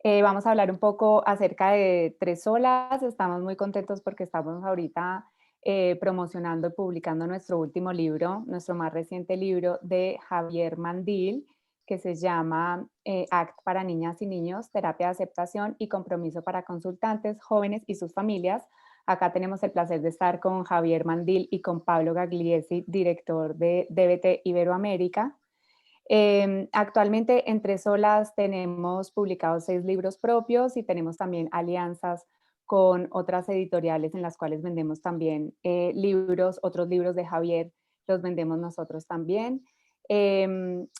Vamos a hablar un poco acerca de Tres Olas. Estamos muy contentos porque estamos ahorita promocionando y publicando nuestro último libro, nuestro más reciente libro de Javier Mandil, que se llama ACT para niñas y niños, terapia de aceptación y compromiso para consultantes, jóvenes y sus familias. Acá tenemos el placer de estar con Javier Mandil y con Pablo Gagliesi, director de DBT Iberoamérica. Actualmente en Tres Olas tenemos publicados 6 libros propios y tenemos también alianzas con otras editoriales en las cuales vendemos también libros, otros libros de Javier los vendemos nosotros también.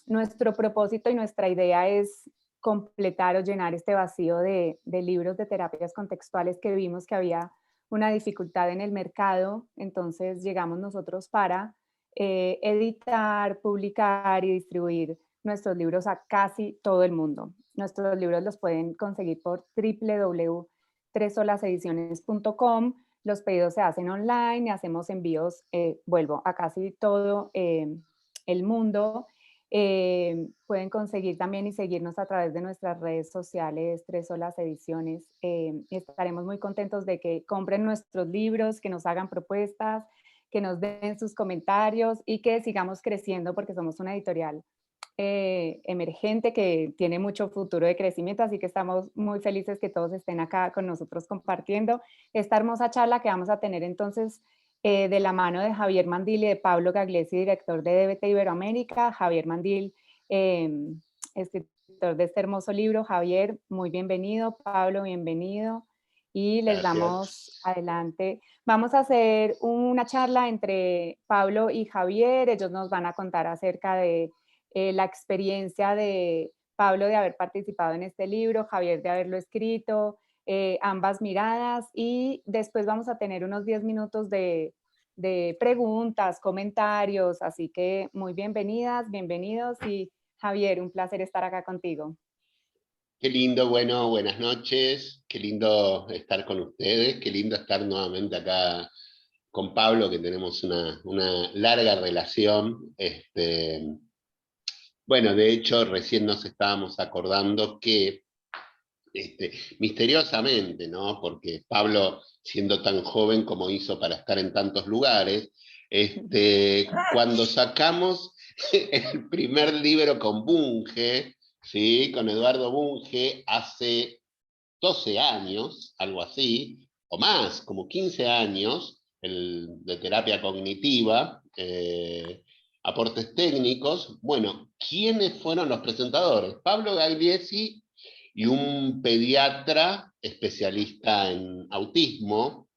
Nuestro propósito y nuestra idea es completar o llenar este vacío de libros de terapias contextuales que vimos que había una dificultad en el mercado, entonces llegamos nosotros para editar, publicar y distribuir nuestros libros a casi todo el mundo. Nuestros libros los pueden conseguir por www.tressolasediciones.com. Los pedidos se hacen online y hacemos envíos, vuelvo, a casi todo el mundo. Pueden conseguir también y seguirnos a través de nuestras redes sociales, Tres Olas Ediciones. Estaremos muy contentos de que compren nuestros libros, que nos hagan propuestas, que nos den sus comentarios y que sigamos creciendo porque somos una editorial emergente que tiene mucho futuro de crecimiento, así que estamos muy felices que todos estén acá con nosotros compartiendo esta hermosa charla que vamos a tener entonces de la mano de Javier Mandil y de Pablo Gagliesi, director de DBT Iberoamérica. Javier Mandil, escritor de este hermoso libro. Javier, muy bienvenido. Pablo, bienvenido. Y les damos Gracias. adelante. Vamos a hacer una charla entre Pablo y Javier. Ellos nos van a contar acerca de la experiencia de Pablo de haber participado en este libro, Javier de haberlo escrito, ambas miradas, y después vamos a tener unos 10 minutos de preguntas, comentarios, así que muy bienvenidas, bienvenidos, y Javier, un placer estar acá contigo. Qué lindo, bueno, buenas noches, qué lindo estar con ustedes, qué lindo estar nuevamente acá con Pablo, que tenemos una larga relación. Bueno, de hecho, recién nos estábamos acordando que, misteriosamente, ¿no? Porque Pablo, siendo tan joven como hizo para estar en tantos lugares, cuando sacamos el primer libro con Bunge, ¿sí? Con Eduardo Bunge, hace 12 años, algo así, o más, como 15 años, de terapia cognitiva, aportes técnicos. Bueno, ¿quiénes fueron los presentadores? Pablo Gagliesi y un pediatra especialista en autismo,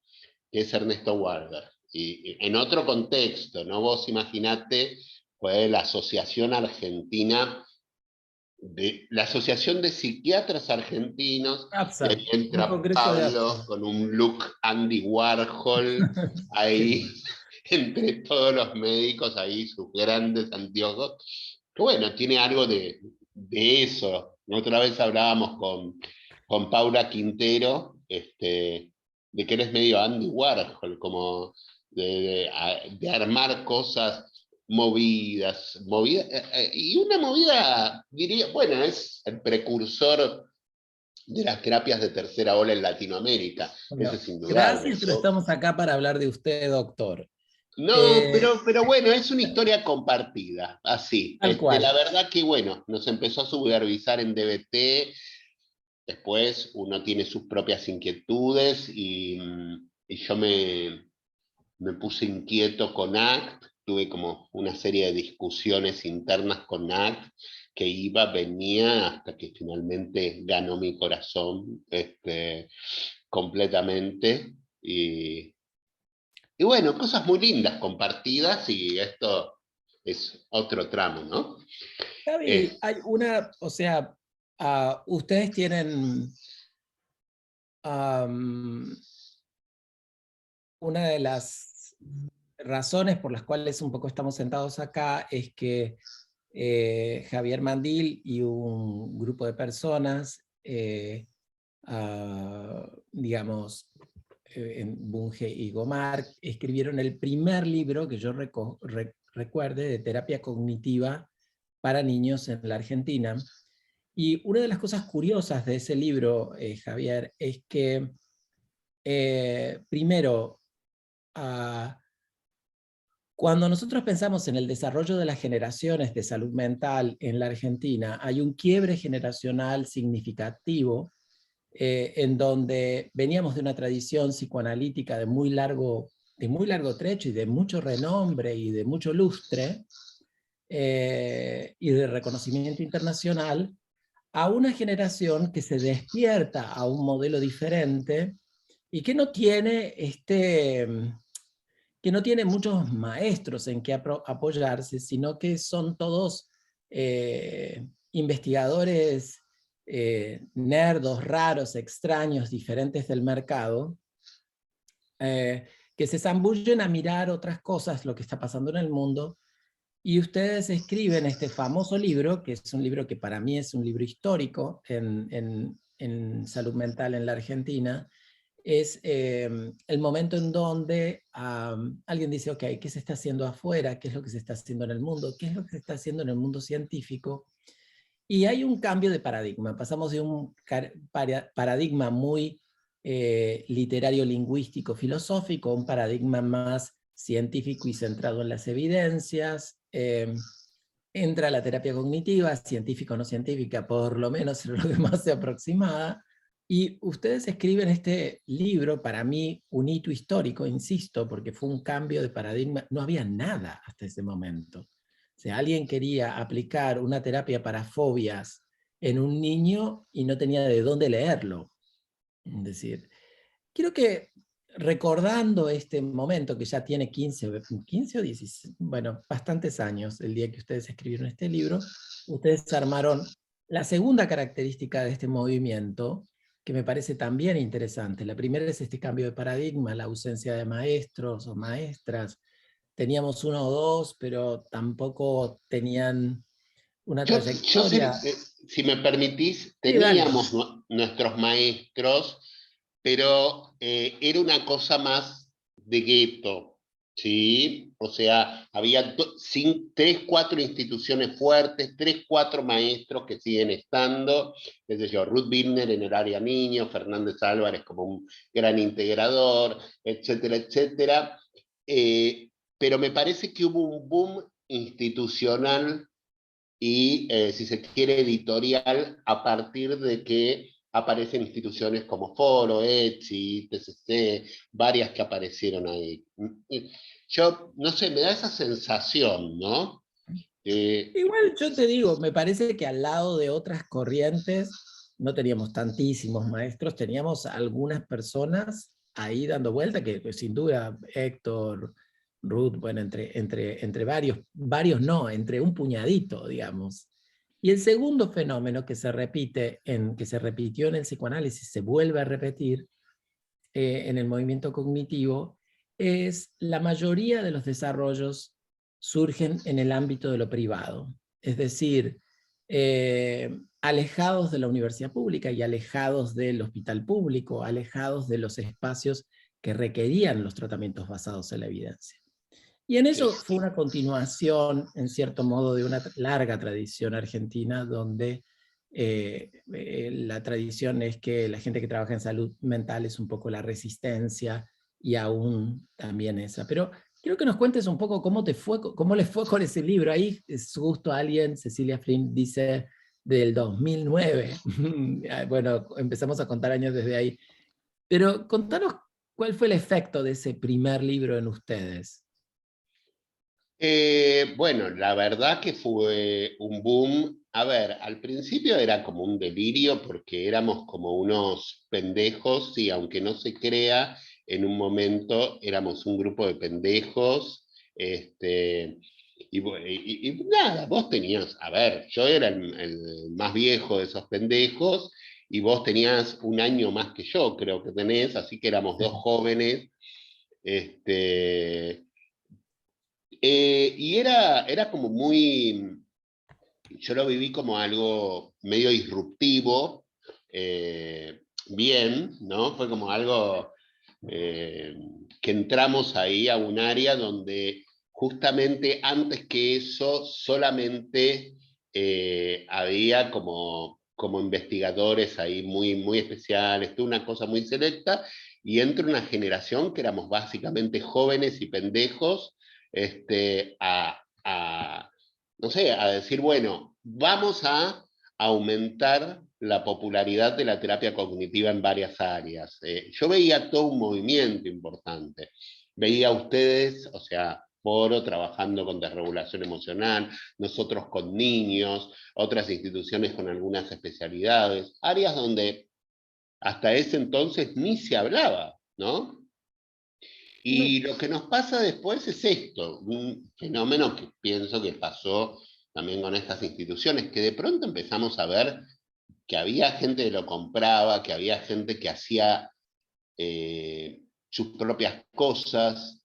que es Ernesto Walder. Y en otro contexto, ¿no? Vos imaginate, fue la Asociación Argentina de la Asociación de Psiquiatras Argentinos, y ahí APSA, un entra congreso de Pablo APSA. con un look Andy Warhol, Qué ahí lindo. entre todos los médicos, ahí sus grandes anteojos, que bueno, tiene algo de eso. Otra vez hablábamos con Paula Quintero, de que eres medio Andy Warhol, como de armar cosas movidas, y una movida, diría, bueno, es el precursor de las terapias de tercera ola en Latinoamérica, eso Bueno, es indudable. gracias, pero estamos acá para hablar de usted, doctor. No, Eh, pero bueno, es una historia compartida, así. Tal La cual. verdad que bueno, nos empezó a supervisar en DBT, después uno tiene sus propias inquietudes y yo me puse inquieto con ACT, tuve como una serie de discusiones internas con ACT, que iba, venía, hasta que finalmente ganó mi corazón completamente. Y bueno, cosas muy lindas compartidas y esto es otro tramo, ¿no? Gaby, hay una, o sea, ustedes tienen am, una de las razones por las cuales un poco estamos sentados acá es que Javier Mandil y un grupo de personas, digamos, en Bunge y Gomar, escribieron el primer libro que yo recuerde de terapia cognitiva para niños en la Argentina. Y una de las cosas curiosas de ese libro, Javier, es que, primero, cuando nosotros pensamos en el desarrollo de las generaciones de salud mental en la Argentina, hay un quiebre generacional significativo, en donde veníamos de una tradición psicoanalítica de muy largo trecho y de mucho renombre y de mucho lustre, y de reconocimiento internacional, a una generación que se despierta a un modelo diferente y que no tiene, que no tiene muchos maestros en que apoyarse, sino que son todos investigadores nerdos, raros, extraños, diferentes del mercado, que se zambullen a mirar otras cosas, lo que está pasando en el mundo, y ustedes escriben este famoso libro, que es un libro que para mí es un libro histórico en salud mental en la Argentina. Es el momento en donde alguien dice, ok, ¿qué se está haciendo afuera? ¿Qué es lo que se está haciendo en el mundo? ¿Qué es lo que se está haciendo en el mundo científico? Y hay un cambio de paradigma. Pasamos de un paradigma muy literario, lingüístico, filosófico, a un paradigma más científico y centrado en las evidencias. Entra la terapia cognitiva, científica o no científica, por lo menos es lo que más se aproximaba. Y ustedes escriben este libro, para mí un hito histórico, insisto, porque fue un cambio de paradigma. No había nada hasta ese momento. O sea, alguien quería aplicar una terapia para fobias en un niño y no tenía de dónde leerlo. Es decir, quiero que, recordando este momento que ya tiene 15 o 16, bueno, bastantes años, el día que ustedes escribieron este libro, ustedes armaron la segunda característica de este movimiento, que me parece también interesante. La primera es este cambio de paradigma, la ausencia de maestros o maestras. Teníamos uno o dos, pero tampoco tenían una Yo sé, trayectoria. si me permitís, Sí, dale. teníamos nuestros maestros, pero era una cosa más de gueto, ¿sí? O sea, había tres, cuatro instituciones fuertes, tres, cuatro maestros que siguen estando, qué sé yo, Ruth Billner en el área niño, Fernández Álvarez como un gran integrador, etcétera, etcétera. Pero me parece que hubo un boom institucional y, si se quiere, editorial, a partir de que aparecen instituciones como Foro, ETSI, TCC, varias que aparecieron ahí. Yo, no sé, me da esa sensación, ¿no? Igual yo te digo, me parece que al lado de otras corrientes no teníamos tantísimos maestros, teníamos algunas personas ahí dando vuelta, que pues, sin duda Héctor, Ruth, bueno, entre varios no, entre un puñadito, digamos. Y el segundo fenómeno que se repite, que se repitió en el psicoanálisis, se vuelve a repetir en el movimiento cognitivo, es la mayoría de los desarrollos surgen en el ámbito de lo privado, es decir, alejados de la universidad pública y alejados del hospital público, alejados de los espacios que requerían los tratamientos basados en la evidencia. Y en eso fue una continuación, en cierto modo, de una larga tradición argentina donde la tradición es que la gente que trabaja en salud mental es un poco la resistencia y aún también esa. Pero quiero que nos cuentes un poco cómo te fue, cómo les fue con ese libro. Ahí es justo alguien, Cecilia Flynn, dice del 2009. Bueno, empezamos a contar años desde ahí. Pero contanos cuál fue el efecto de ese primer libro en ustedes. Bueno, la verdad que fue un boom. A ver, al principio era como un delirio porque éramos como unos pendejos y aunque no se crea, en un momento éramos un grupo de pendejos. Y nada, vos tenías, a ver, yo era el más viejo de esos pendejos y vos tenías un año más que yo, creo que tenés, así que éramos dos jóvenes. Este, y era como muy, yo lo viví como algo medio disruptivo, bien, ¿no? Fue como algo que entramos ahí a un área donde justamente antes que eso solamente había como como investigadores ahí muy, muy especiales, toda una cosa muy selecta, y entra una generación que éramos básicamente jóvenes y pendejos, no sé, a decir, bueno, vamos a aumentar la popularidad de la terapia cognitiva en varias áreas. Yo veía todo un movimiento importante. Veía a ustedes, o sea, Foro trabajando con desregulación emocional, nosotros con niños, otras instituciones con algunas especialidades, áreas donde hasta ese entonces ni se hablaba, ¿no? No, Y lo que nos pasa después es esto, un fenómeno que pienso que pasó también con estas instituciones, que de pronto empezamos a ver que había gente que lo compraba, que había gente que hacía sus propias cosas.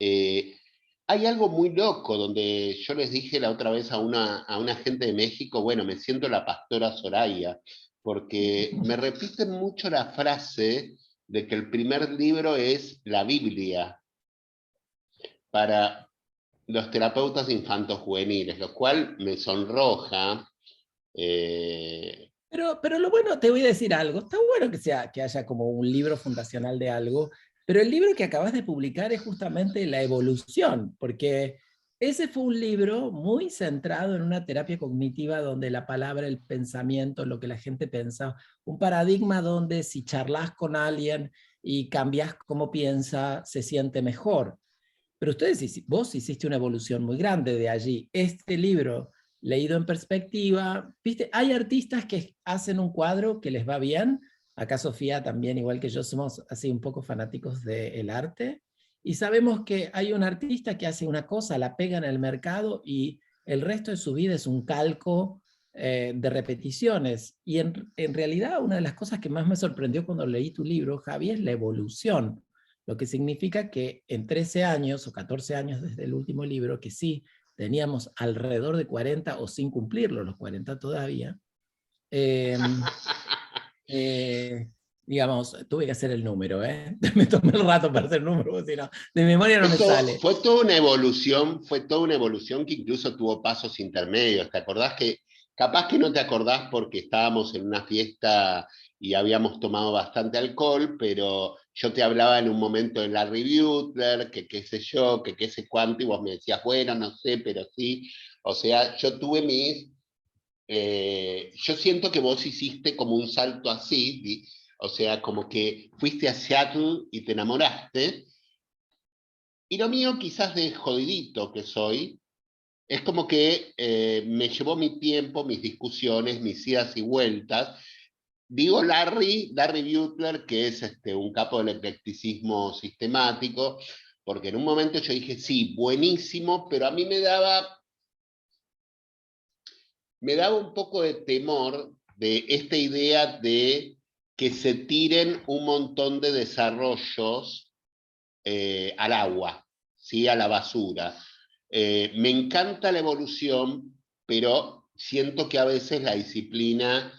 Hay algo muy loco donde yo les dije la otra vez a una gente de México, bueno, me siento la pastora Soraya, porque me repiten mucho la frase de que el primer libro es la Biblia para los terapeutas infantos juveniles, lo cual me sonroja. pero lo bueno, te voy a decir algo, está bueno que haya como un libro fundacional de algo, pero el libro que acabas de publicar es justamente la evolución, porque ese fue un libro muy centrado en una terapia cognitiva donde la palabra, el pensamiento, lo que la gente piensa, un paradigma donde si charlas con alguien y cambias cómo piensa, se siente mejor. Pero vos hiciste una evolución muy grande de allí. Este libro, leído en perspectiva, ¿viste? Hay artistas que hacen un cuadro que les va bien. Acá Sofía también, igual que yo, somos así un poco fanáticos del arte. Y sabemos que hay un artista que hace una cosa, la pega en el mercado y el resto de su vida es un calco de repeticiones. Y en realidad una de las cosas que más me sorprendió cuando leí tu libro, Javi, es la evolución, lo que significa que en 13 años o 14 años desde el último libro, que sí teníamos alrededor de 40 o sin cumplirlo, los 40 todavía, eh, eh, digamos, tuve que hacer el número, me tomé el rato para hacer el número, porque si no, de memoria no me sale. Fue toda una evolución que incluso tuvo pasos intermedios. ¿Te acordás que, capaz que no te acordás porque estábamos en una fiesta y habíamos tomado bastante alcohol, pero yo te hablaba en un momento de Larry Butler, que qué sé yo, que qué sé cuánto, y vos me decías, bueno, no sé, pero sí. O sea, yo tuve yo siento que vos hiciste como un salto así, o sea, como que fuiste a Seattle y te enamoraste, y lo mío, quizás de jodidito que soy, es como que me llevó mi tiempo, mis discusiones, mis idas y vueltas. Digo Larry Butler, que es un capo del eclecticismo sistemático, porque en un momento yo dije, sí, buenísimo, pero a mí me daba un poco de temor de esta idea de que se tiren un montón de desarrollos al agua, ¿sí? A la basura. Me encanta la evolución, pero siento que a veces la disciplina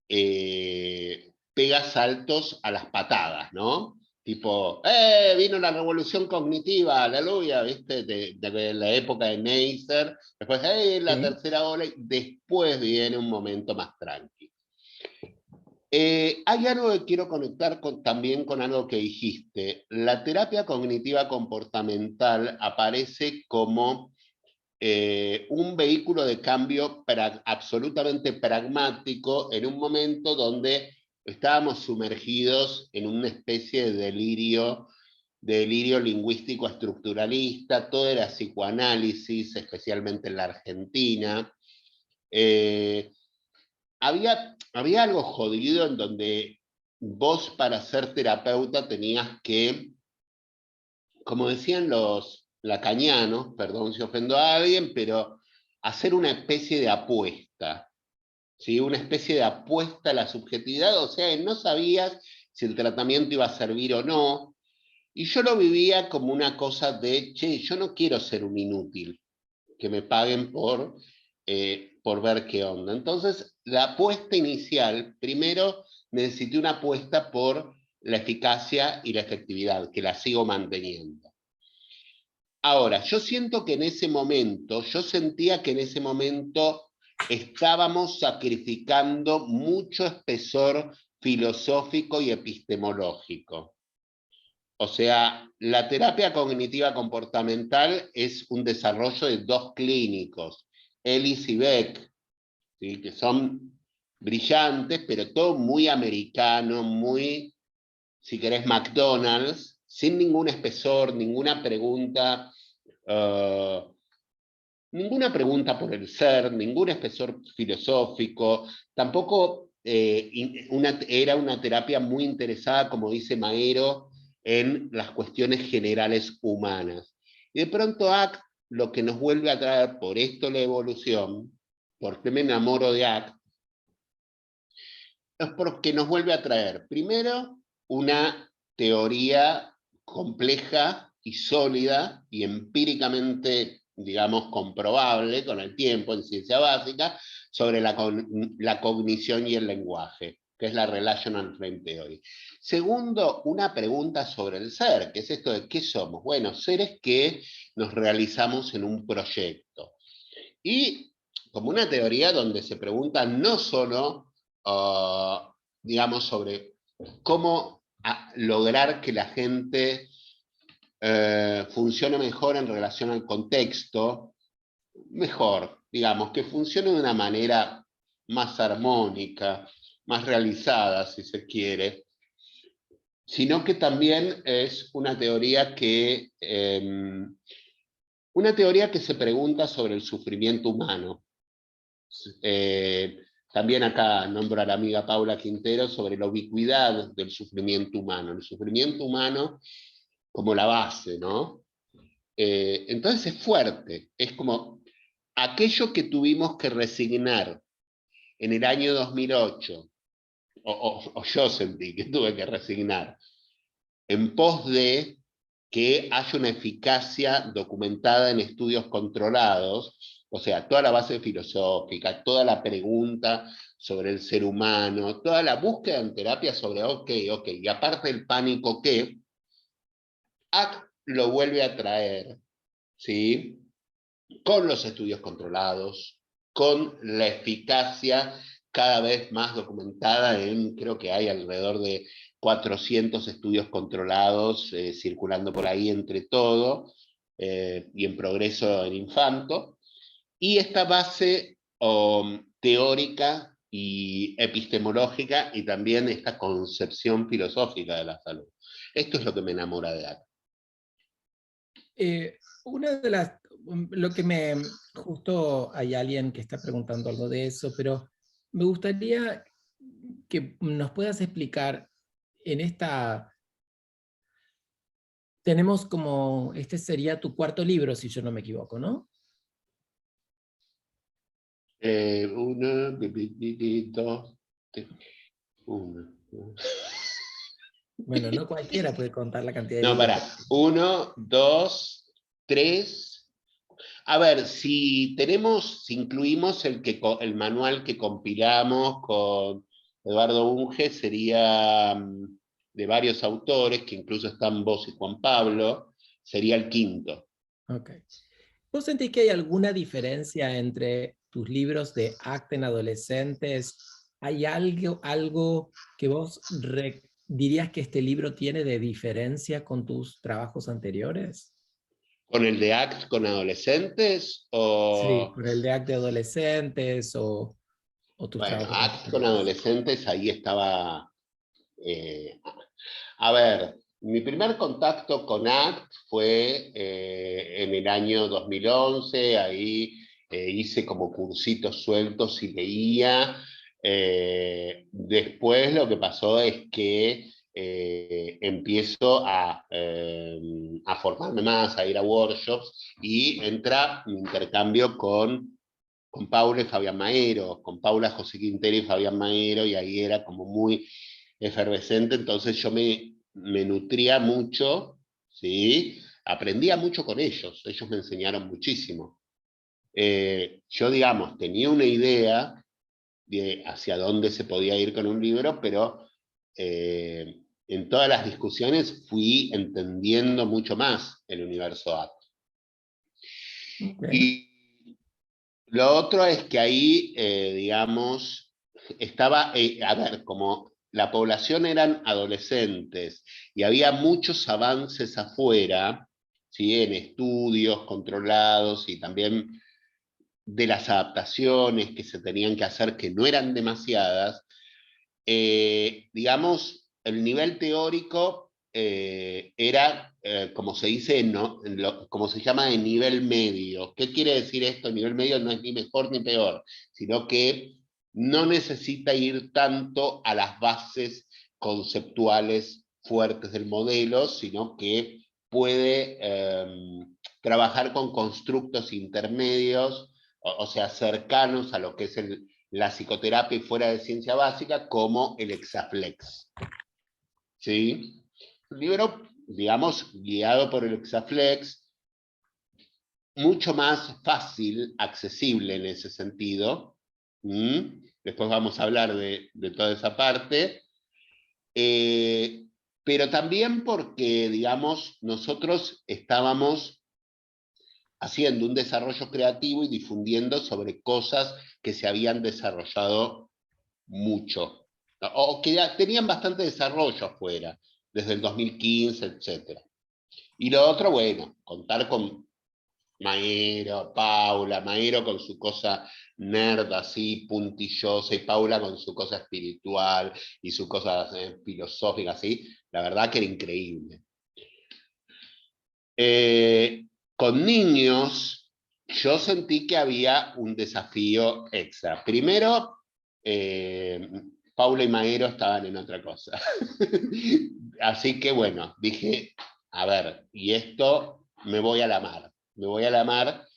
pega saltos a las patadas, ¿no? Tipo, vino la revolución cognitiva, aleluya, ¿viste? De la época de Neisser, después, la ¿Sí? tercera ola, y después viene un momento más tranquilo. Hay algo que quiero conectar también con algo que dijiste. La terapia cognitiva comportamental aparece como un vehículo de cambio absolutamente pragmático en un momento donde estábamos sumergidos en una especie de delirio lingüístico estructuralista, todo era psicoanálisis, especialmente en la Argentina. Eh, había algo jodido en donde vos, para ser terapeuta, tenías que, como decían los lacanianos, perdón si ofendo a alguien, pero hacer una especie de apuesta, ¿sí? Una especie de apuesta a la subjetividad, o sea, no sabías si el tratamiento iba a servir o no, y yo lo vivía como una cosa de, che, yo no quiero ser un inútil, que me paguen por ver qué onda. Entonces, la apuesta inicial, primero necesité una apuesta por la eficacia y la efectividad, que la sigo manteniendo. Ahora, yo sentía que en ese momento estábamos sacrificando mucho espesor filosófico y epistemológico. O sea, la terapia cognitiva comportamental es un desarrollo de dos clínicos, Ellis y Beck, ¿sí? Que son brillantes, pero todo muy americano, muy, si querés, McDonald's, sin ningún espesor, ninguna pregunta por el ser, ningún espesor filosófico, tampoco era una terapia muy interesada, como dice Maero, en las cuestiones generales humanas. Y de pronto ACT lo que nos vuelve a traer, por esto la evolución, porque me enamoro de ACT, es porque nos vuelve a traer, primero, una teoría compleja y sólida y empíricamente, digamos, comprobable con el tiempo en ciencia básica sobre la cognición y el lenguaje, que es la Relational Frame Theory. Segundo, una pregunta sobre el ser, que es esto de ¿qué somos? Bueno, seres que nos realizamos en un proyecto. Y como una teoría donde se pregunta no solo, digamos, sobre cómo lograr que la gente funcione mejor en relación al contexto, mejor, digamos, que funcione de una manera más armónica, más realizada, si se quiere, sino que también es una teoría que se pregunta sobre el sufrimiento humano. También acá nombro a la amiga Paula Quintero sobre la ubicuidad del sufrimiento humano, el sufrimiento humano como la base, ¿no? Entonces es fuerte, es como aquello que tuvimos que resignar en el año 2008, o yo sentí que tuve que resignar, en pos de que haya una eficacia documentada en estudios controlados, o sea, toda la base filosófica, toda la pregunta sobre el ser humano, toda la búsqueda en terapia sobre, ok, y aparte el pánico que, ACT lo vuelve a traer, ¿sí? Con los estudios controlados, con la eficacia cada vez más documentada creo que hay alrededor de 400 estudios controlados circulando por ahí entre todo, y en progreso en infanto, y esta base teórica y epistemológica, y también esta concepción filosófica de la salud. Esto es lo que me enamora de ACT. Una de las, lo que justo hay alguien que está preguntando algo de eso, pero me gustaría que nos puedas explicar en esta, tenemos como, este sería tu cuarto libro, si yo no me equivoco, ¿no? Uno, dos, uno. Bueno, no cualquiera puede contar la cantidad de No, libros. pará. 1, 2, 3. A ver, si incluimos el manual que compilamos con Eduardo Bunge, sería de varios autores, que incluso están vos y Juan Pablo, sería el quinto. Ok. ¿Vos sentís que hay alguna diferencia entre tus libros de ACT en adolescentes? ¿Hay algo que vos dirías que este libro tiene de diferencia con tus trabajos anteriores? ¿Con el de ACT con adolescentes? Sí, con el de ACT de adolescentes o tus Bueno, trabajos ACT con anteriores. adolescentes, ahí estaba... a ver, mi primer contacto con ACT fue en el año 2011, ahí hice como cursitos sueltos y leía. Después lo que pasó es que empiezo a formarme más, a ir a workshops, y entra mi intercambio con Paula y Fabián Maero, con Paula José Quintero y Fabián Maero, y ahí era como muy efervescente, entonces yo me nutría mucho, ¿sí? Aprendía mucho con ellos me enseñaron muchísimo. Yo, digamos, tenía una idea de hacia dónde se podía ir con un libro, pero en todas las discusiones fui entendiendo mucho más el universo ACT. Okay. Y Lo otro es que ahí, digamos, estaba, a ver, como la población eran adolescentes y había muchos avances afuera, ¿sí? En estudios controlados y también de las adaptaciones que se tenían que hacer, que no eran demasiadas, digamos, el nivel teórico era, como se dice, ¿no? Como se llama, de nivel medio. ¿Qué quiere decir esto? Nivel medio no es ni mejor ni peor, sino que no necesita ir tanto a las bases conceptuales fuertes del modelo, sino que puede trabajar con constructos intermedios, o sea, cercanos a lo que es la psicoterapia y fuera de ciencia básica, como el Exaflex. ¿Sí? Un libro, digamos, guiado por el Exaflex, mucho más fácil, accesible en ese sentido. Después vamos a hablar de toda esa parte. Pero también porque, digamos, nosotros estábamos haciendo un desarrollo creativo y difundiendo sobre cosas que se habían desarrollado mucho, ¿no? O que ya tenían bastante desarrollo afuera, desde el 2015, etc. Y lo otro, bueno, contar con Maero, Paula, Maero con su cosa nerd así, puntillosa, y Paula con su cosa espiritual y su cosa filosófica así, la verdad que era increíble. Con niños, yo sentí que había un desafío extra. Primero, Paula y Maero estaban en otra cosa. Así que bueno, dije, a ver, y esto me voy a la mar. Me voy a la mar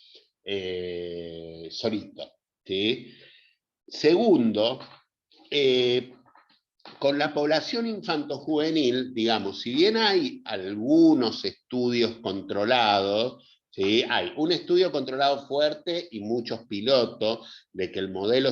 solito. ¿Sí? Segundo, con la población infantojuvenil, digamos, si bien hay algunos estudios controlados, ¿sí? Hay un estudio controlado fuerte y muchos pilotos de que el modelo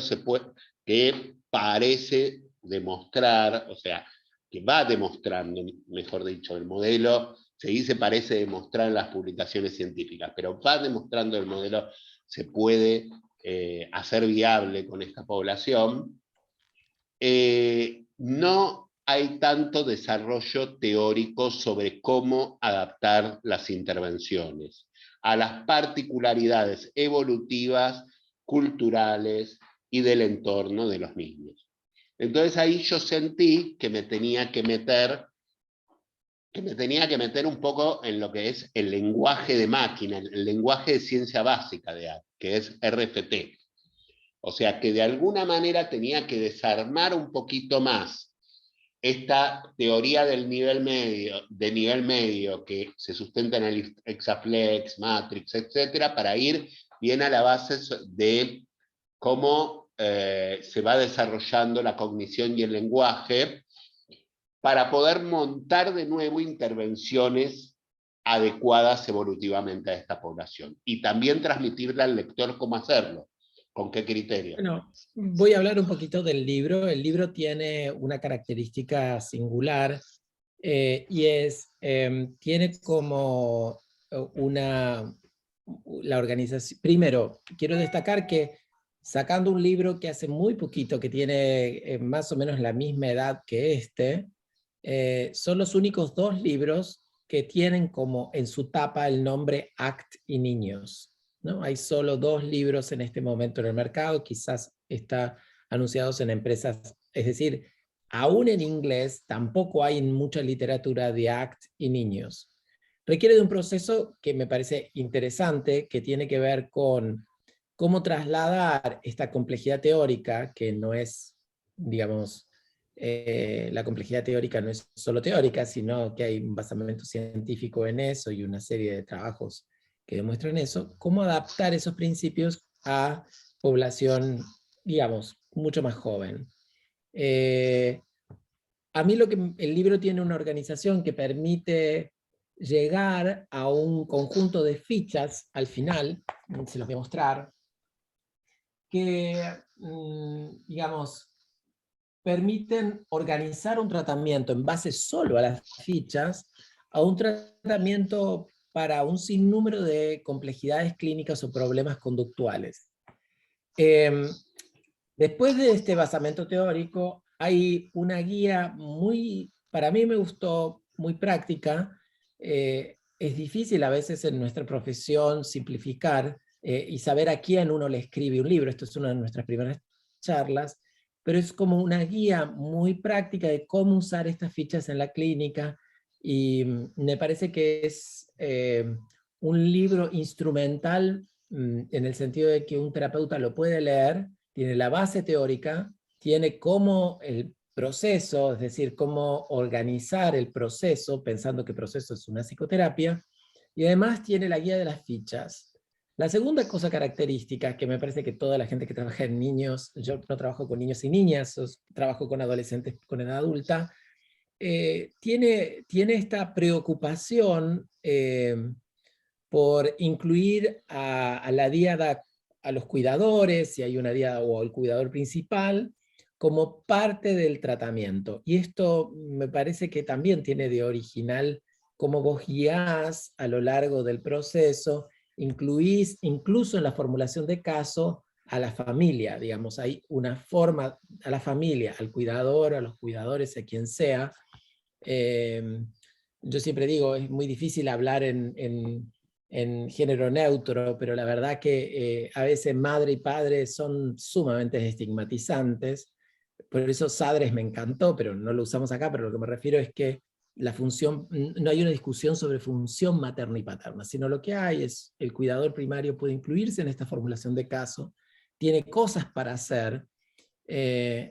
que parece demostrar, o sea, que va demostrando, mejor dicho, el modelo, se dice parece demostrar en las publicaciones científicas, pero va demostrando el modelo se puede hacer viable con esta población. No hay tanto desarrollo teórico sobre cómo adaptar las intervenciones a las particularidades evolutivas, culturales y del entorno de los niños. Entonces ahí yo sentí que me tenía que meter un poco en lo que es el lenguaje de máquina, el lenguaje de ciencia básica que es RFT. O sea que de alguna manera tenía que desarmar un poquito más esta teoría del nivel medio que se sustenta en el Exaflex, Matrix, etcétera, para ir bien a la base de cómo se va desarrollando la cognición y el lenguaje para poder montar de nuevo intervenciones adecuadas evolutivamente a esta población y también transmitirle al lector cómo hacerlo. ¿Con qué criterio? Bueno, voy a hablar un poquito del libro. El libro tiene una característica singular y tiene como la organización. Primero, quiero destacar que sacando un libro que hace muy poquito, que tiene más o menos la misma edad que son los únicos 2 libros que tienen como en su tapa el nombre ACT y Niños. ¿No? Hay solo 2 libros en este momento en el mercado, quizás está anunciados en empresas, es decir, aún en inglés tampoco hay mucha literatura de ACT y niños. Requiere de un proceso que me parece interesante, que tiene que ver con cómo trasladar esta complejidad teórica, que no es, digamos, la complejidad teórica no es solo teórica, sino que hay un basamento científico en eso y una serie de trabajos que demuestran eso, cómo adaptar esos principios a población, digamos, mucho más joven. A mí el libro tiene una organización que permite llegar a un conjunto de fichas al final, se los voy a mostrar, que, digamos, permiten organizar un tratamiento en base solo a las fichas, a un tratamiento para un sinnúmero de complejidades clínicas o problemas conductuales. Después de este basamento teórico, hay una guía para mí me gustó, muy práctica. Es difícil a veces en nuestra profesión simplificar y saber a quién uno le escribe un libro. Esto es una de nuestras primeras charlas, pero es como una guía muy práctica de cómo usar estas fichas en la clínica, y me parece que es un libro instrumental en el sentido de que un terapeuta lo puede leer, tiene la base teórica, tiene cómo el proceso, es decir, cómo organizar el proceso, pensando que el proceso es una psicoterapia, y además tiene la guía de las fichas. La segunda cosa característica, que me parece que toda la gente que trabaja en niños, yo no trabajo con niños y niñas, trabajo con adolescentes con edad adulta, tiene esta preocupación por incluir a la diada, a los cuidadores, si hay una diada o el cuidador principal, como parte del tratamiento. Y esto me parece que también tiene de original cómo vos guiás a lo largo del proceso, incluís incluso en la formulación de caso a la familia, digamos, hay una forma a la familia, al cuidador, a los cuidadores, a quien sea. Yo siempre digo, es muy difícil hablar en género neutro, pero la verdad que a veces madre y padre son sumamente estigmatizantes. Por eso Sadres me encantó, pero no lo usamos acá, pero lo que me refiero es que la función, no hay una discusión sobre función materna y paterna, sino lo que hay es el cuidador primario puede incluirse en esta formulación de caso, tiene cosas para hacer,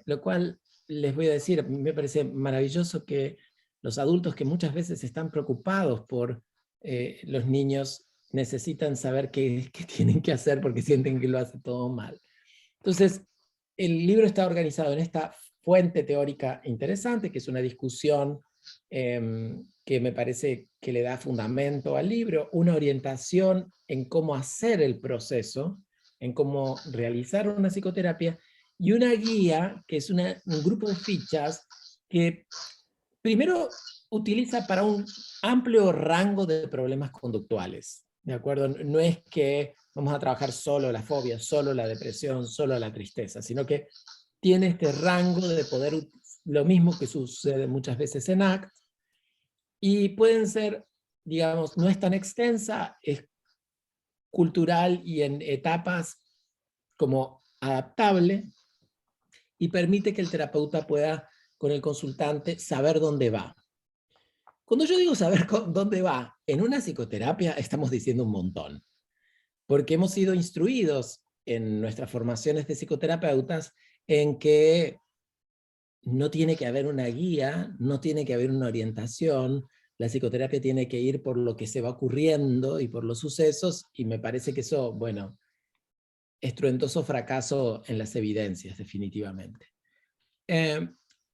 lo cual les voy a decir, me parece maravilloso que los adultos que muchas veces están preocupados por los niños necesitan saber qué tienen que hacer porque sienten que lo hace todo mal. Entonces, el libro está organizado en esta fuente teórica interesante, que es una discusión que me parece que le da fundamento al libro, una orientación en cómo hacer el proceso, en cómo realizar una psicoterapia, y una guía, que es un grupo de fichas que primero utiliza para un amplio rango de problemas conductuales, ¿de acuerdo? No es que vamos a trabajar solo la fobia, solo la depresión, solo la tristeza, sino que tiene este rango de poder, lo mismo que sucede muchas veces en ACT, y pueden ser, digamos, no es tan extensa, es cultural y en etapas como adaptable, y permite que el terapeuta pueda, con el consultante, saber dónde va. Cuando yo digo saber dónde va, en una psicoterapia estamos diciendo un montón, porque hemos sido instruidos en nuestras formaciones de psicoterapeutas en que no tiene que haber una guía, no tiene que haber una orientación, la psicoterapia tiene que ir por lo que se va ocurriendo y por los sucesos, y me parece que eso, bueno, estruendoso fracaso en las evidencias, definitivamente.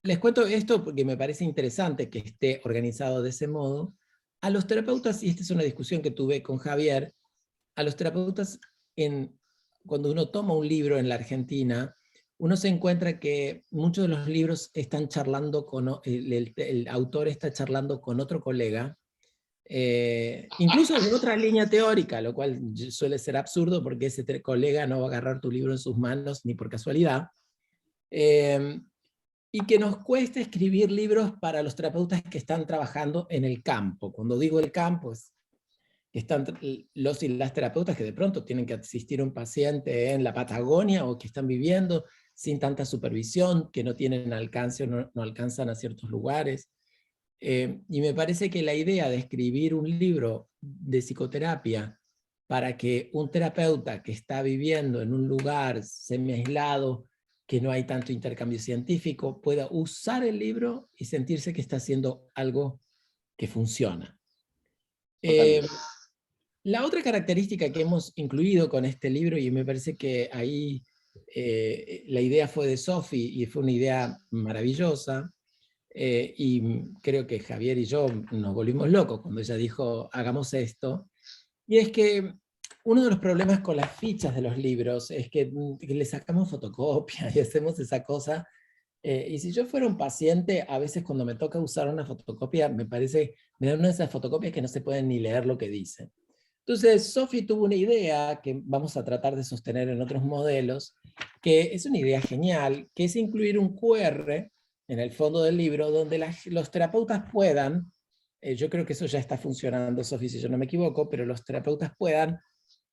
Les cuento esto porque me parece interesante que esté organizado de ese modo. A los terapeutas, y esta es una discusión que tuve con Javier, a los terapeutas, cuando uno toma un libro en la Argentina, uno se encuentra que muchos de los libros están charlando con, el autor está charlando con otro colega, incluso de otra línea teórica, lo cual suele ser absurdo porque ese colega no va a agarrar tu libro en sus manos ni por casualidad. Y que nos cuesta escribir libros para los terapeutas que están trabajando en el campo. Cuando digo el campo, están los y las terapeutas que de pronto tienen que asistir a un paciente en la Patagonia o que están viviendo sin tanta supervisión, que no tienen alcance o no alcanzan a ciertos lugares. Y me parece que la idea de escribir un libro de psicoterapia para que un terapeuta que está viviendo en un lugar semi-aislado, que no hay tanto intercambio científico, pueda usar el libro y sentirse que está haciendo algo que funciona. La otra característica que hemos incluido con este libro, y me parece que ahí la idea fue de Sophie y fue una idea maravillosa, y creo que Javier y yo nos volvimos locos cuando ella dijo, hagamos esto, y es que uno de los problemas con las fichas de los libros es que le sacamos fotocopia y hacemos esa cosa, y si yo fuera un paciente, a veces cuando me toca usar una fotocopia, me dan una de esas fotocopias que no se pueden ni leer lo que dice. Entonces, Sofi tuvo una idea que vamos a tratar de sostener en otros modelos, que es una idea genial, que es incluir un QR en el fondo del libro, donde los terapeutas puedan, yo creo que eso ya está funcionando, Sofi, si yo no me equivoco, pero los terapeutas puedan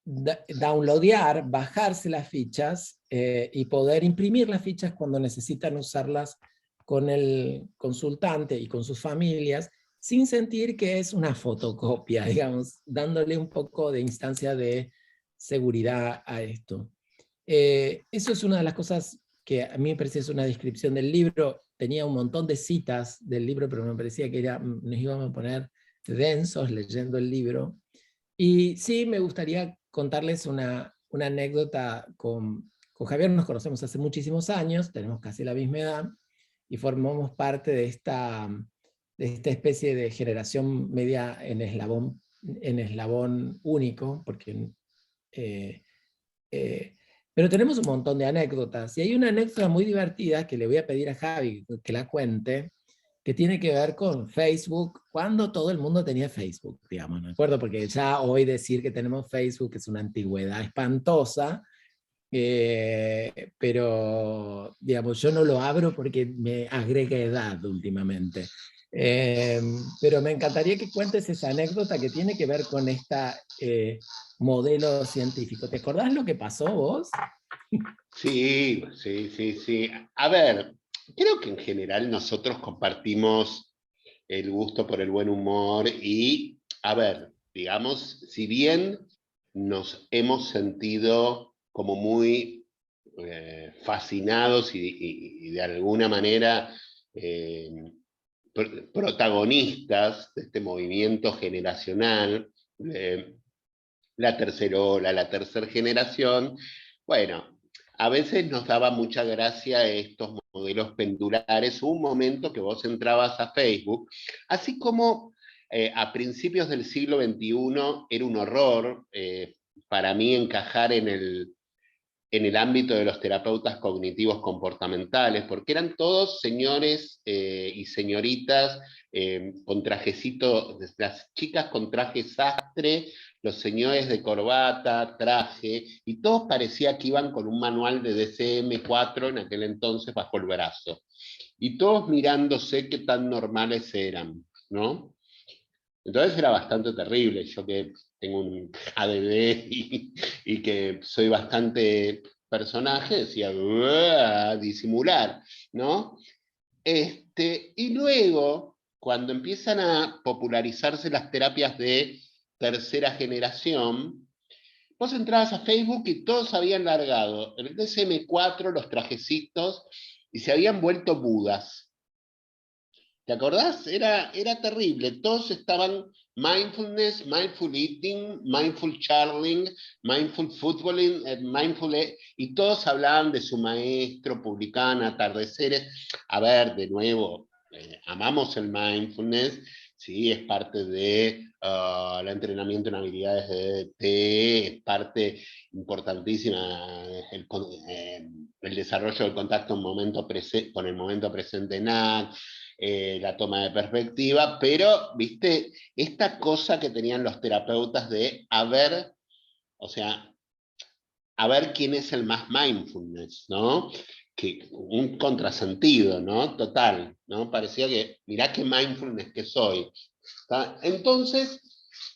downloadear, bajarse las fichas y poder imprimir las fichas cuando necesitan usarlas con el consultante y con sus familias, sin sentir que es una fotocopia, digamos, dándole un poco de instancia de seguridad a esto. Eso es una de las cosas que a mí me parece es una descripción del libro. Tenía un montón de citas del libro, pero me parecía que nos íbamos a poner densos leyendo el libro. Y sí, me gustaría contarles una anécdota con Javier. Nos conocemos hace muchísimos años, tenemos casi la misma edad, y formamos parte de esta especie de generación media en eslabón único, porque, pero tenemos un montón de anécdotas, y hay una anécdota muy divertida que le voy a pedir a Javi que la cuente, que tiene que ver con Facebook, cuando todo el mundo tenía Facebook, digamos, ¿me acuerdo? Porque ya hoy decir que tenemos Facebook es una antigüedad espantosa, pero, digamos, yo no lo abro porque me agrega edad últimamente. Pero me encantaría que cuentes esa anécdota que tiene que ver con este modelo científico. ¿Te acordás lo que pasó vos? Sí, sí, sí, sí. A ver, creo que en general nosotros compartimos el gusto por el buen humor y, a ver, digamos, si bien nos hemos sentido como muy fascinados y de alguna manera eh, protagonistas de este movimiento generacional, la tercera ola, la tercera generación, bueno, a veces nos daba mucha gracia estos modelos pendulares. Hubo un momento que vos entrabas a Facebook, así como a principios del siglo XXI era un horror para mí encajar en el ámbito de los terapeutas cognitivos comportamentales, porque eran todos señores y señoritas con trajecito, las chicas con traje sastre, los señores de corbata, traje, y todos parecía que iban con un manual de DCM-4 en aquel entonces bajo el brazo. Y todos mirándose qué tan normales eran, ¿no? Entonces era bastante terrible. Yo que tengo un ADD y que soy bastante personaje, decía, disimular, ¿no? Y luego, cuando empiezan a popularizarse las terapias de tercera generación, vos entrabas a Facebook y todos habían largado el DSM-4, los trajecitos, y se habían vuelto budas. ¿Te acordás? Era terrible. Todos estaban mindfulness, mindful eating, mindful charling, mindful footballing, y todos hablaban de su maestro, publicaban atardeceres. A ver, de nuevo, amamos el mindfulness, sí, es parte de el entrenamiento en habilidades de DT, es parte importantísima el desarrollo del contacto con el momento presente en ACT, la toma de perspectiva, pero, viste, esta cosa que tenían los terapeutas de o sea, a ver quién es el más mindfulness, ¿no? Que un contrasentido, ¿no? Total, ¿no? Parecía que, mirá qué mindfulness que soy. ¿Está? Entonces,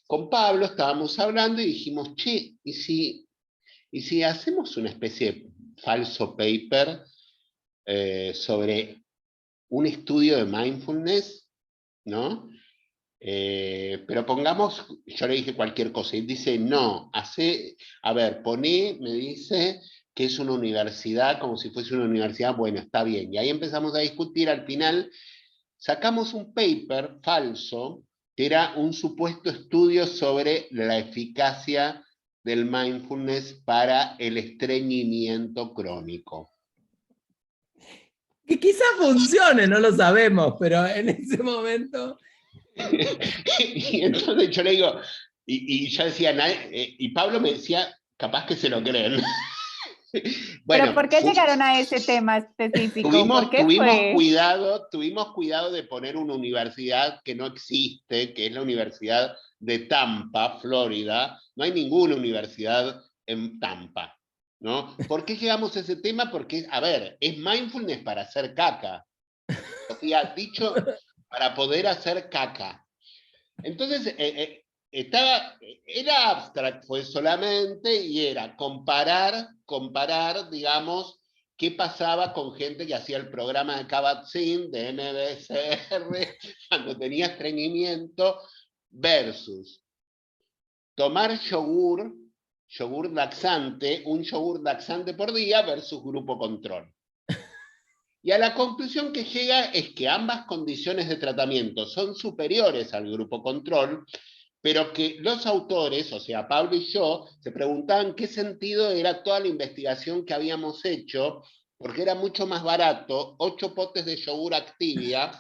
con Pablo estábamos hablando y dijimos, che, ¿y si hacemos una especie de falso paper sobre un estudio de mindfulness, ¿no? Pero pongamos, yo le dije cualquier cosa, y dice, no, me dice que es una universidad, como si fuese una universidad, bueno, está bien, y ahí empezamos a discutir, al final sacamos un paper falso, que era un supuesto estudio sobre la eficacia del mindfulness para el estreñimiento crónico. Que quizá funcione, no lo sabemos, pero en ese momento... Y entonces yo le digo, y yo decía, y Pablo me decía, capaz que se lo creen. Bueno, ¿Pero por qué llegaron a ese tema específico? ¿Por qué fue? tuvimos cuidado de poner una universidad que no existe, que es la Universidad de Tampa, Florida. No hay ninguna universidad en Tampa, ¿no? ¿Por qué llegamos a ese tema? Porque, a ver, es mindfulness para hacer caca. O sea, dicho para poder hacer caca. Entonces, era abstract, fue solamente, y era comparar, digamos, qué pasaba con gente que hacía el programa de Kabat-Zinn, de MBSR, cuando tenía estreñimiento, versus tomar yogur laxante, un yogur laxante por día versus grupo control. Y a la conclusión que llega es que ambas condiciones de tratamiento son superiores al grupo control, pero que los autores, o sea, Pablo y yo, se preguntaban qué sentido era toda la investigación que habíamos hecho, porque era mucho más barato 8 potes de yogur Activia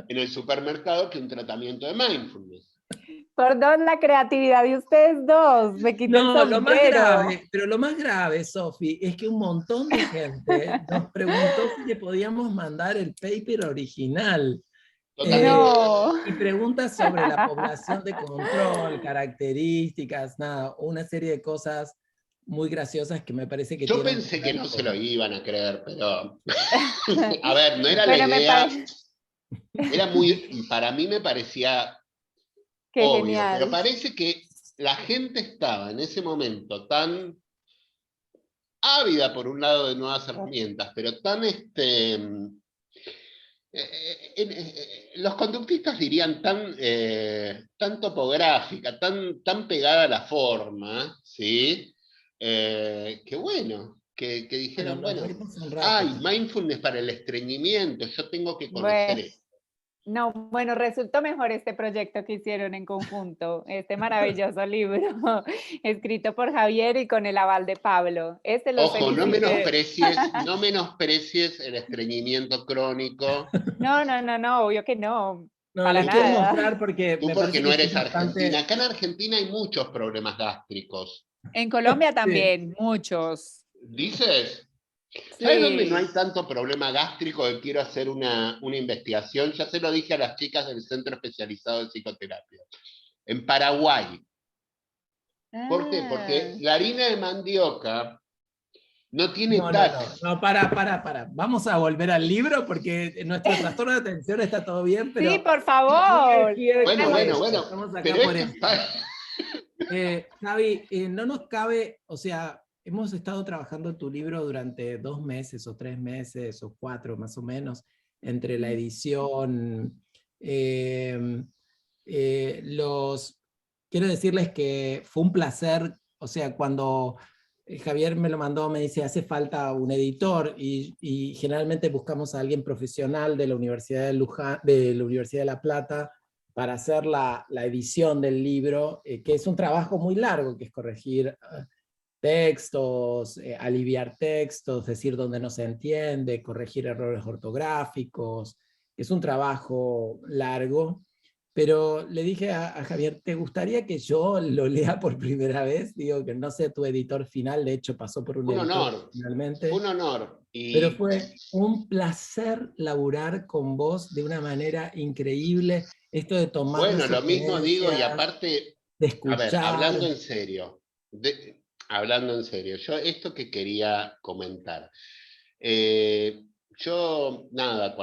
en el supermercado que un tratamiento de mindfulness. Por dos, la creatividad de ustedes dos. Me quito el No, lo más sombrero. grave, pero lo más grave, Sofi, es que un montón de gente nos preguntó si le podíamos mandar el paper original. Totalmente. No. Y preguntas sobre la población de control, características, nada, una serie de cosas muy graciosas que me parece que Yo tienen que pensé que ver no se con... lo iban a creer, pero... A ver, no era la Bueno, me idea, parece era muy... Para mí me parecía que obvio, pero genial. parece que la gente estaba en ese momento tan ávida, por un lado, de nuevas herramientas, pero tan los conductistas dirían tan topográfica, tan pegada a la forma, ¿sí? Que bueno, que Bueno, dijeron, nos bueno, reímos un rato. ay, mindfulness para el estreñimiento, yo tengo que conocer Bueno, esto. no, bueno, resultó mejor este proyecto que hicieron en conjunto, este maravilloso libro escrito por Javier y con el aval de Pablo. Este los Ojo, felicito. no menosprecies el estreñimiento crónico. No, no, no, no, obvio que no, No, para les quiero nada. mostrar porque Tú me porque parece no que es eres argentina. importante. Acá en Argentina hay muchos problemas gástricos. En Colombia Sí. también, muchos. ¿Dices? ¿Sabes dónde no hay Sí. tanto problema gástrico que quiero hacer una investigación? Ya se lo dije a las chicas del Centro Especializado de Psicoterapia. En Paraguay. ¿Por qué? Porque Ah, la harina de mandioca no tiene No, no, no, tax. no, para. Vamos a volver al libro porque nuestro trastorno de atención está todo bien, sí, pero por we're favor. here Bueno, for bueno, esto. bueno. Estamos acá Pero por esto esto. Javi, no nos cabe, o sea, hemos estado trabajando en tu libro durante 2 meses o 3 meses o 4 más o menos, entre la edición, eh, quiero decirles que fue un placer, o sea, cuando Javier me lo mandó, me dice, hace falta un editor, y generalmente buscamos a alguien profesional de la Universidad de Luján, de la Universidad de La Plata, para hacer la edición del libro, que es un trabajo muy largo, que es corregir textos, aliviar textos, decir dónde no se entiende, corregir errores ortográficos. Es un trabajo largo, pero le dije a Javier, ¿te gustaría que yo lo lea por primera vez? Digo, que no sé tu editor final, de hecho pasó por un un editor honor, fue finalmente, un honor. pero Y fue un placer laburar con vos de una manera increíble. Esto de tomar las bueno, lo mismo digo, y sugerencias, aparte, de a ver, escuchar. hablando en serio, yo esto que quería comentar. Eh, yo, nada,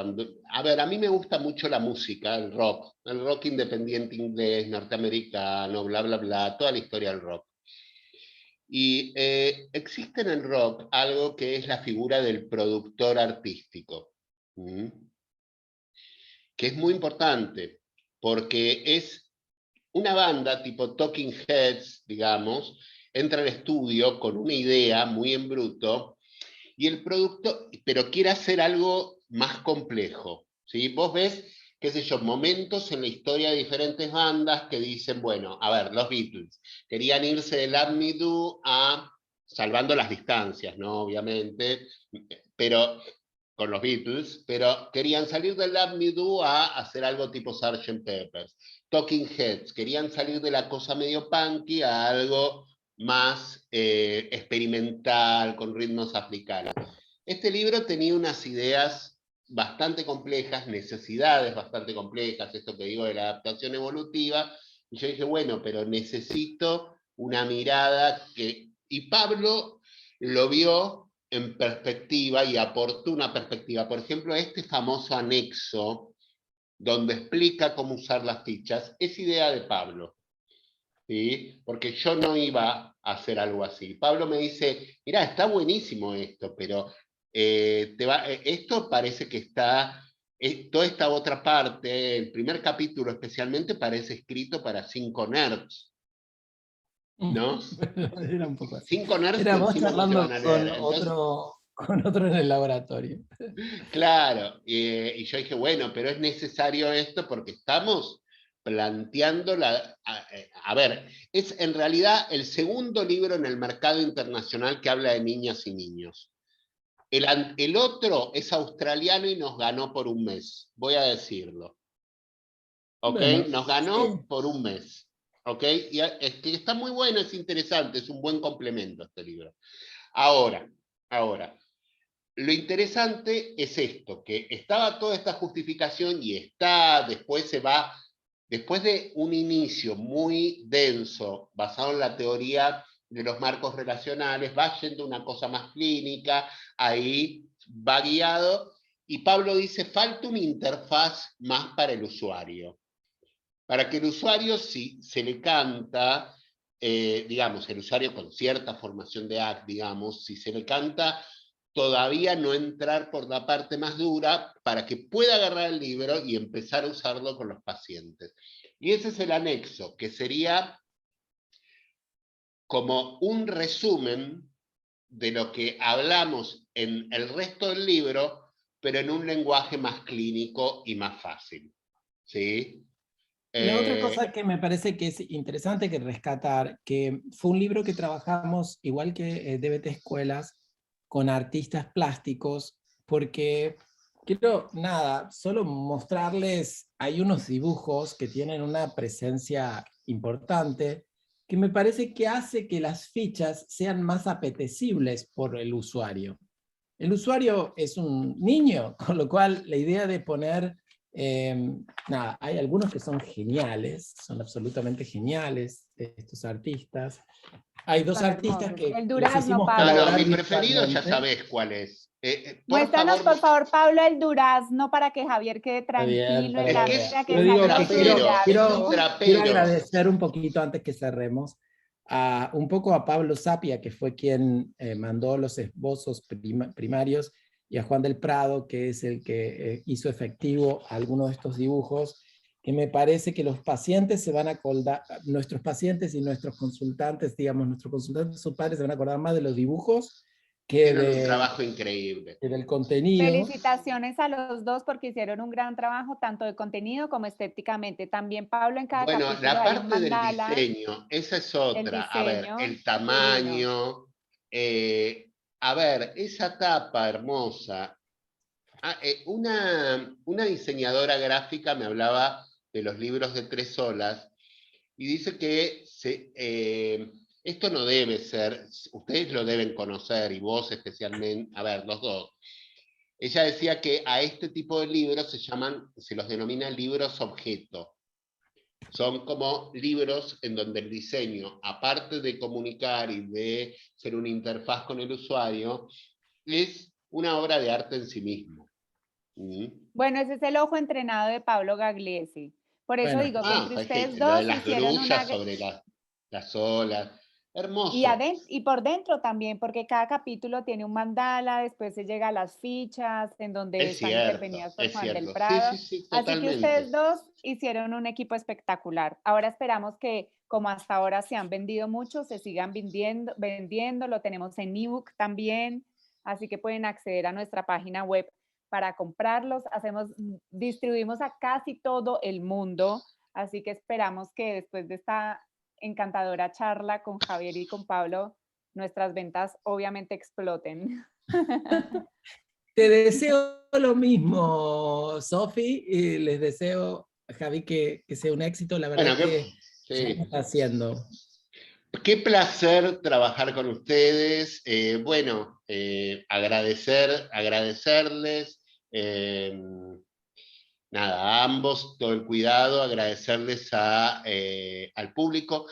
a ver, a mí me gusta mucho la música, el rock independiente inglés, norteamericano, bla, bla, bla, toda la historia del rock. Y existe en el rock algo que es la figura del productor artístico, ¿m? Que es muy importante, porque es una banda tipo Talking Heads, digamos, entra al estudio con una idea muy en bruto, y el producto, pero quiere hacer algo más complejo, ¿sí? Vos ves, qué sé yo, momentos en la historia de diferentes bandas que dicen, bueno, a ver, los Beatles querían irse de Let Me Do a, salvando las distancias, ¿no? Obviamente, pero con los Beatles, pero querían salir de Let Me Do a hacer algo tipo Sgt. Peppers. Talking Heads, querían salir de la cosa medio punky a algo más experimental, con ritmos africanos. Este libro tenía unas ideas bastante complejas, necesidades bastante complejas, esto que digo de la adaptación evolutiva, y yo dije, bueno, pero necesito una mirada que... Y Pablo lo vio en perspectiva y aportó una perspectiva. Por ejemplo, este famoso anexo, donde explica cómo usar las fichas, es idea de Pablo, ¿sí? Porque yo no iba a hacer algo así. Pablo me dice, mira, está buenísimo esto, pero esto parece que está, toda esta otra parte, el primer capítulo especialmente, parece escrito para 5 nerds, ¿no? Era un poco así. 5 nerds Era que vos encima no te van charlando a con leer. Entonces, otro en el laboratorio. claro, y yo dije, bueno, pero es necesario esto porque estamos planteando a ver, es en realidad el segundo libro en el mercado internacional que habla de niñas y niños. El otro es australiano y nos ganó por un mes, voy a decirlo. ¿Ok? Bueno, Nos ganó sí. por un mes. ¿Ok? Y es que está muy bueno, es interesante, es un buen complemento este libro. Ahora, lo interesante es esto, que estaba toda esta justificación y está, después se va, después de un inicio muy denso, basado en la teoría de los marcos relacionales, va yendo una cosa más clínica, ahí va guiado, y Pablo dice, falta una interfaz más para el usuario. Para que el usuario, si se le canta, digamos, el usuario con cierta formación de ACT, digamos, si se le canta, todavía no entrar por la parte más dura para que pueda agarrar el libro y empezar a usarlo con los pacientes. Y ese es el anexo, que sería como un resumen de lo que hablamos en el resto del libro, pero en un lenguaje más clínico y más fácil. ¿Sí? La otra cosa que me parece que es interesante que rescatar, que fue un libro que trabajamos, igual que DBT Escuelas, con artistas plásticos, porque quiero, nada, solo mostrarles, hay unos dibujos que tienen una presencia importante, que me parece que hace que las fichas sean más apetecibles por el usuario. El usuario es un niño, con lo cual la idea de poner nada, hay algunos que son geniales, son absolutamente geniales, estos artistas. Hay dos Son artistas hermosos. que El los durazno, hicimos Pablo. Claro, colaborar mi preferido ya virtualmente. sabés cuál es. Por Muéstranos, por favor, favor, Pablo, el durazno para que Javier quede Está bien, tranquilo está en bien. es la que mesa, es que Yo un esa digo que luz es trapero, es un durazno. quiero trapero. agradecer un poquito antes que cerremos, un poco a Pablo Sapia, que fue quien mandó los esbozos primarios, y a Juan del Prado, que es el que hizo efectivo algunos de estos dibujos, que me parece que los pacientes se van a acordar, nuestros pacientes y nuestros consultantes, digamos, nuestros consultantes, sus padres se van a acordar más de los dibujos que, Tienen un trabajo increíble. que del contenido. Felicitaciones a los dos porque hicieron un gran trabajo, tanto de contenido como estéticamente. También, Pablo, en cada Bueno, capítulo la hay un parte del mandala, diseño, esa es el otra. A ver, diseño, el divino. tamaño. A ver, esa tapa hermosa. Una diseñadora gráfica me hablaba de los libros de 3 olas y dice que esto no debe ser, ustedes lo deben conocer y vos especialmente, a ver, los dos. Ella decía que a este tipo de libros se los denomina libros objeto. Son como libros en donde el diseño, aparte de comunicar y de ser una interfaz con el usuario, es una obra de arte en sí mismo. Bueno, ese es el ojo entrenado de Pablo Gagliese. Por eso Bueno, digo que entre Fue ustedes lo de dos las hicieron una... grullas sobre las olas. Y, Hermoso. y por dentro también, porque cada capítulo tiene un mandala, después se llega a las fichas, en donde están intervenidas por Es Juan del cierto. Sí, Prado. sí, sí, Así que totalmente. ustedes dos hicieron un equipo espectacular. Ahora esperamos que, como hasta ahora se han vendido mucho, se sigan vendiendo. Lo tenemos en ebook también, así que pueden acceder a nuestra página web para comprarlos. Distribuimos a casi todo el mundo, así que esperamos que después de esta encantadora charla con Javier y con Pablo, nuestras ventas obviamente exploten. Te deseo lo mismo, Sofi, y les deseo, Javi, que sea un éxito. La Bueno, verdad que ya lo sí. está haciendo. Qué placer trabajar con ustedes. Bueno, agradecerles, nada, a ambos todo el cuidado, agradecerles al público.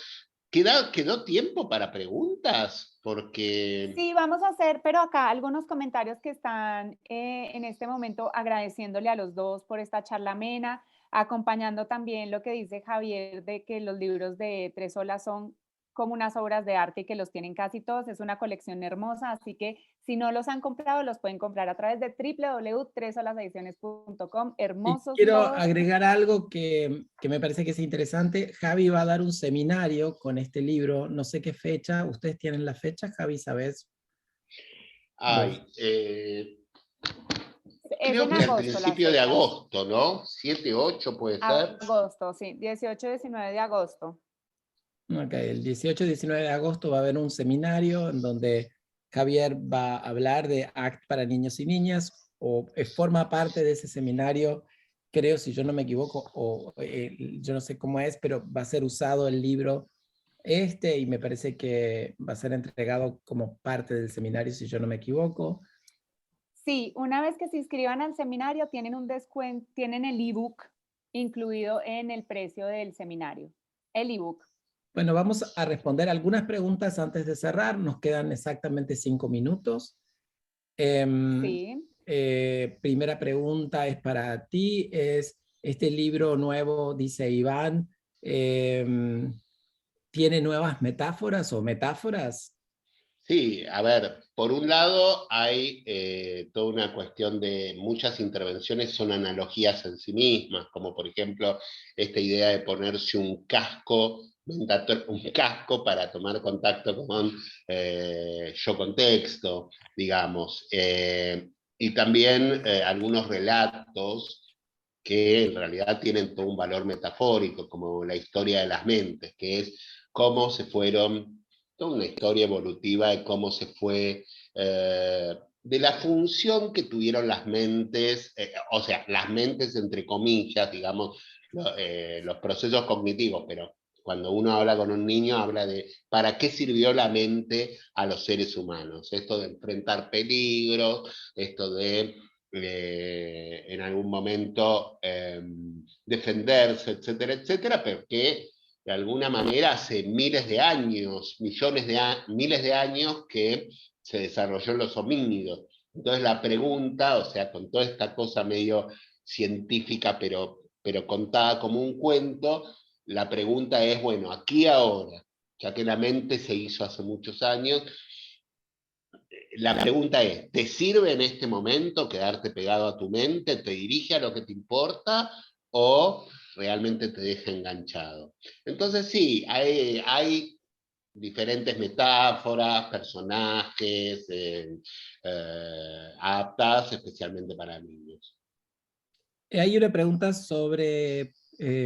¿Quedó tiempo para preguntas? Porque... Sí, vamos a hacer, pero acá algunos comentarios que están en este momento agradeciéndole a los dos por esta charla amena, acompañando también lo que dice Javier de que los libros de Tres Olas son como unas obras de arte y que los tienen casi todos, es una colección hermosa, así que si no los han comprado, los pueden comprar a través de www.tresolasediciciones.com, Y hermosos quiero todos. agregar algo que me parece que es interesante. Javi va a dar un seminario con este libro, no sé qué fecha. ¿Ustedes tienen la fecha, Javi, sabes? Ay, Es creo en que al agosto las principio de fechas. agosto, ¿no? 7, 8 puede ser. Agosto, sí, 18 y 19 de agosto. Ok, el 18 y 19 de agosto va a haber un seminario en donde Javier va a hablar de ACT para niños y niñas, o forma parte de ese seminario, creo, si yo no me equivoco, o yo no sé cómo es, pero va a ser usado el libro y me parece que va a ser entregado como parte del seminario, si yo no me equivoco. Sí, una vez que se inscriban al seminario, tienen un descuento, tienen el ebook incluido en el precio del seminario. El ebook. Bueno, vamos a responder algunas preguntas antes de cerrar. Nos quedan exactamente 5 minutos. Sí. Primera pregunta es para ti. Este libro nuevo, dice Iván, ¿tiene nuevas metáforas o metáforas? Sí, a ver, por un lado hay toda una cuestión de muchas intervenciones son analogías en sí mismas, como por ejemplo esta idea de ponerse un casco para tomar contacto con yo contexto, digamos. Y también algunos relatos que en realidad tienen todo un valor metafórico, como la historia de las mentes, que es cómo se fueron, toda una historia evolutiva de cómo se fue, de la función que tuvieron las mentes, o sea, las mentes entre comillas, digamos, los procesos cognitivos, pero cuando uno habla con un niño, habla de para qué sirvió la mente a los seres humanos. Esto de enfrentar peligros, esto de en algún momento defenderse, etcétera, etcétera, pero que de alguna manera hace miles de años, miles de años que se desarrolló en los homínidos. Entonces la pregunta, o sea, con toda esta cosa medio científica, pero contada como un cuento, la pregunta es, bueno, aquí ahora, ya que la mente se hizo hace muchos años, la pregunta es, ¿te sirve en este momento quedarte pegado a tu mente? ¿Te dirige a lo que te importa? ¿O realmente te deja enganchado? Entonces sí, hay diferentes metáforas, personajes, adaptadas especialmente para niños. Hay una pregunta sobre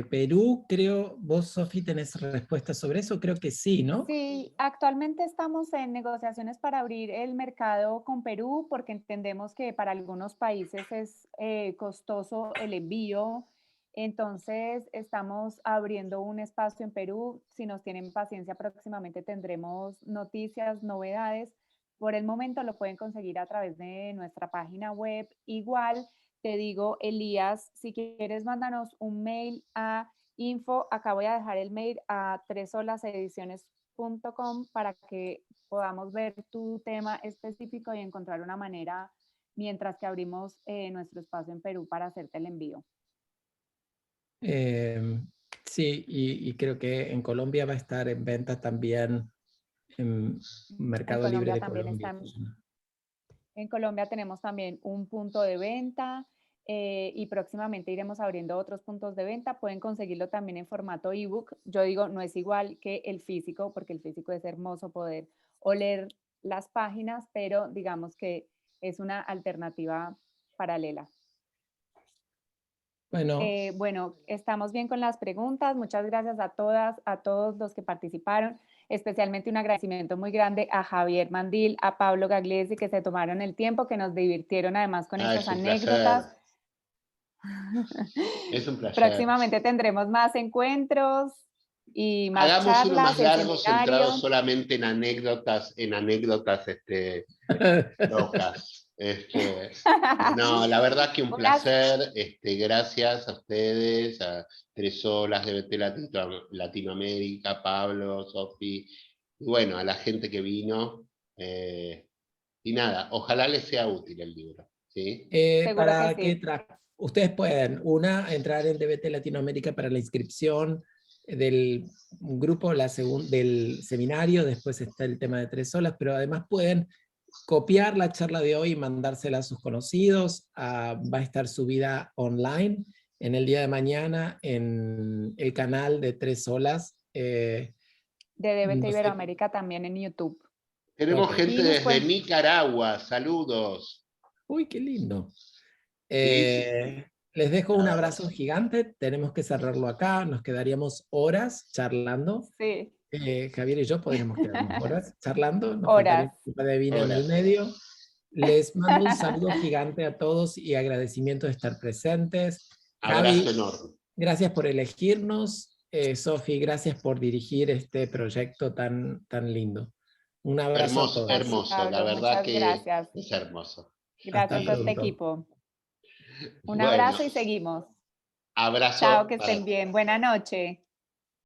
Perú. Creo, vos, Sofi, tenés respuesta sobre eso. Creo que sí, ¿no? Sí, actualmente estamos en negociaciones para abrir el mercado con Perú porque entendemos que para algunos países es costoso el envío. Entonces, estamos abriendo un espacio en Perú. Si nos tienen paciencia, próximamente tendremos noticias, novedades. Por el momento lo pueden conseguir a través de nuestra página web. Igual, te digo, Elías, si quieres, mándanos un mail a info. Acá voy a dejar el mail a tresolasediciciones.com para que podamos ver tu tema específico y encontrar una manera mientras que abrimos nuestro espacio en Perú para hacerte el envío. Sí, y creo que en Colombia va a estar en venta también en Mercado Libre de Colombia. En Colombia tenemos también un punto de venta y próximamente iremos abriendo otros puntos de venta. Pueden conseguirlo también en formato ebook. Yo digo, no es igual que el físico, porque el físico es hermoso poder oler las páginas, pero digamos que es una alternativa paralela. Bueno, Bueno, estamos bien con las preguntas. Muchas gracias a todas, a todos los que participaron. Especialmente un agradecimiento muy grande a Javier Mandil, a Pablo Gagliese, que se tomaron el tiempo, que nos divirtieron además con estas Es un placer. anécdotas. Es un placer. Próximamente tendremos más encuentros. Y más Hagamos uno más charlas, el largo, seminario. centrado solamente en anécdotas locas. No, la verdad que un placer. Gracias a ustedes, a 3 Olas de BT Latinoamérica, Pablo, Sofi, y bueno, a la gente que vino. Y nada, ojalá les sea útil el libro. ¿Sí? Seguro que sí. Ustedes pueden, entrar en DBT Latinoamérica para la inscripción del grupo, del seminario, después está el tema de 3 Olas, pero además pueden copiar la charla de hoy y mandársela a sus conocidos. Va a estar subida online en el día de mañana en el canal de 3 Olas. De DBT Iberoamérica también en YouTube. Tenemos Okay. gente desde Nicaragua, saludos. Uy, qué lindo. Sí. Les dejo un abrazo gigante, tenemos que cerrarlo acá, nos quedaríamos horas charlando. Sí. Javier y yo podríamos quedarnos horas charlando, nos faltaría Horas. un copa de vino en el medio. Les mando un saludo gigante a todos y agradecimiento de estar presentes. Abrazo Javi, enorme. gracias por elegirnos. Sofi, gracias por dirigir este proyecto tan lindo. Un abrazo a todos. Hermoso, Pablo, la verdad que gracias. es hermoso. Gracias a este equipo. Un Bueno, abrazo y seguimos. abrazo. Chao, que estén bien. Buena noche.